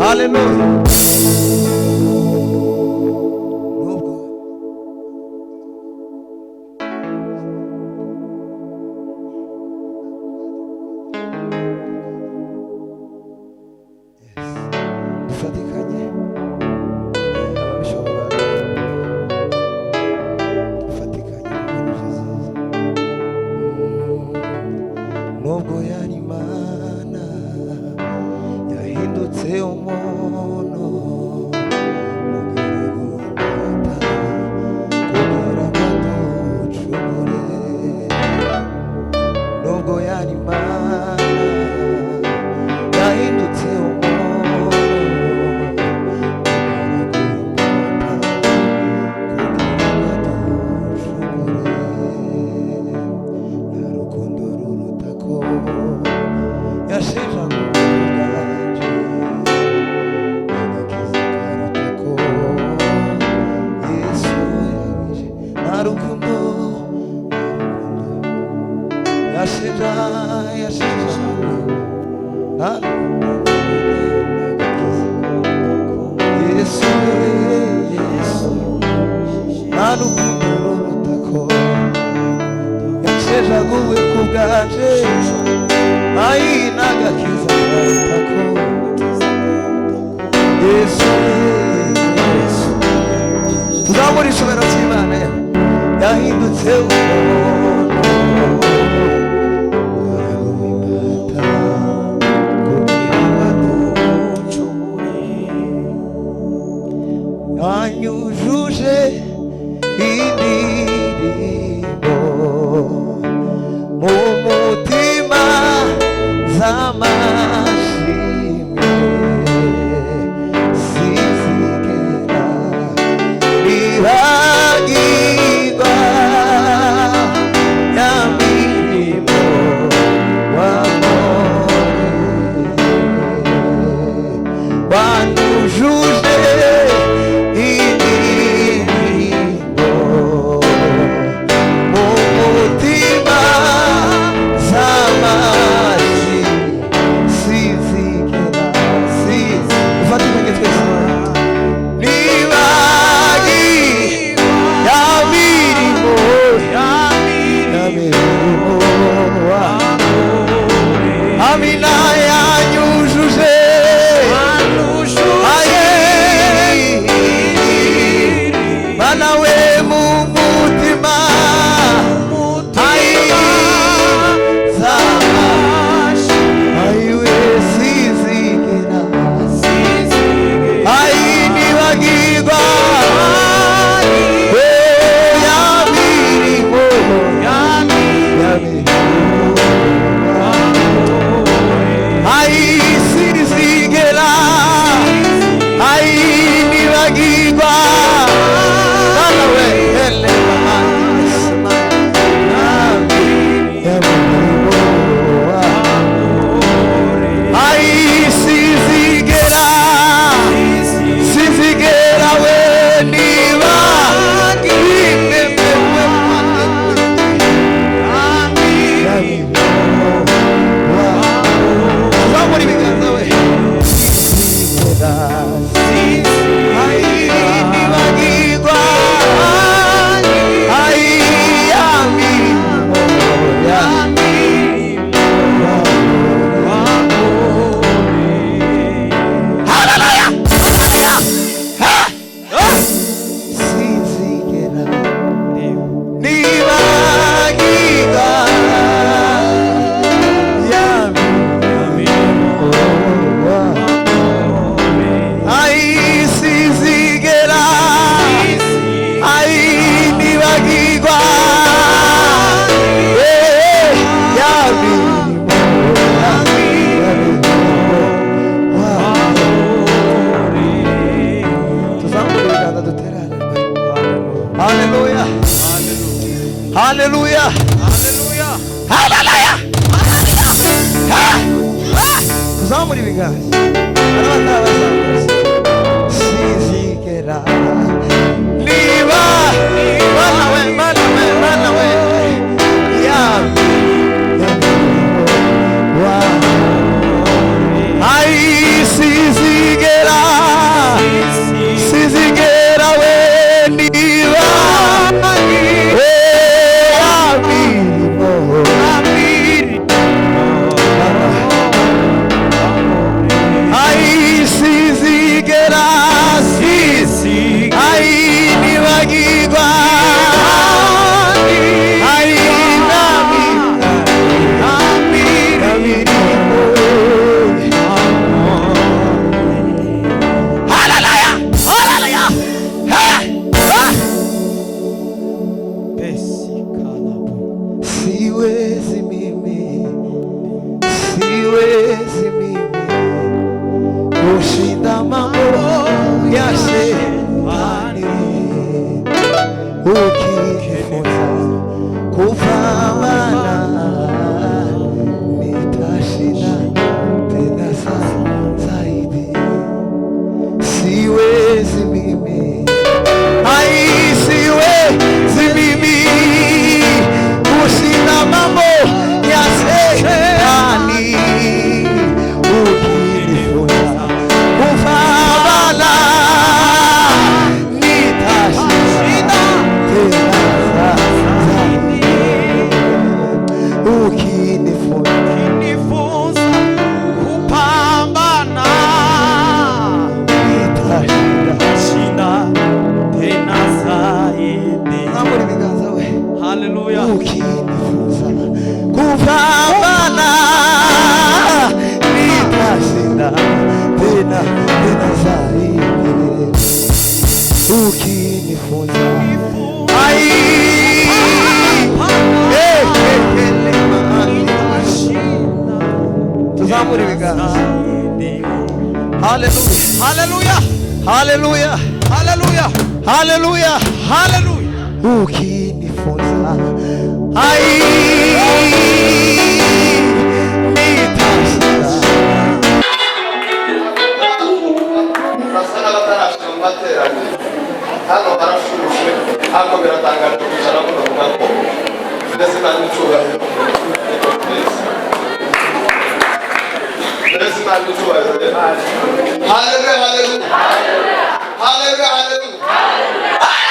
Hallelujah. Nubwo yari Imana yahindutse umuntu mugaragu w'Imana kugira ngo ducumure. Nubwo yari Imana yahindutse umuntu yasejaguwe ku bwanje ai n'agakiza karutako Yesu tuzamura ishobora cy'Imana yahindutse anyujuje indirimbo mu mutima z'amashimwe sizigera nibagirwa ya mirimo wankoreye wanyujuje Hallelujah. Hallelujah. Hallelujah. Tuzamura ibiganza. Sizigera niba mana we yami wa ai sizigera kushinda mambo ya shetani. Ukijifunza kupambana nitashinda tena zaidi. Siwezi mimi, siwezi mimi kushinda mambo ya shetani. Ukinifunza kupambana nitashinda tena zaidi. Ukinifunza kupambana nitashinda tena zaidi. Hallelujah. Ukinifunza kupambana nitashinda tena zaidi. Ukinifunza tuzamure ibiganza. Hallelujah, hallelujah, hallelujah, hallelujah, hallelujah, hallelujah. Ukinifunza nitashinda. Hano barashushe hano biratangaje kwicara muno mugako ndetse kandi cyubahiro ndetse kandi cyubahiro. Hallelujah, hallelujah, hallelujah, hallelujah.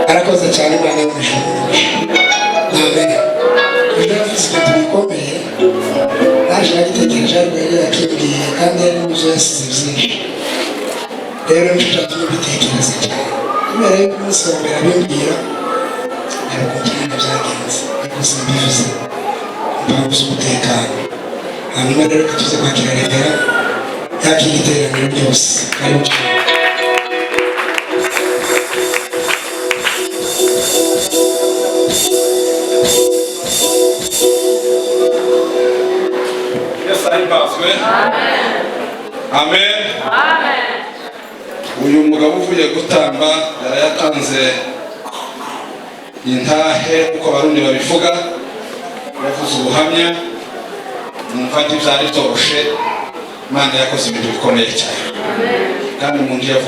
Arakoze cyane Imana y'ijuru. Amen. Ndavuze ko bikomeye. Naje nagitekereje ariko yari yakibwiye kandi yari muzo yasize byinshi. Rero nshaje kubitekereza cyane. Kubera yuko umunsi wa mbere abimbwira ariko kimwe byagenze. Ariko simbivuze. Mpamvu z'umutekano. Hanyuma rero tuze kwakira Revera yakira iteraniro ryose. Karibu cyane. umugabo uvuye gutamba yarayatanze intahe uko abarundi babivuga, yavuze ubuhamya, numva ntibyari byoroshe. Imana yakoze ibintu bikomeye cyane kandi umuntu yavuga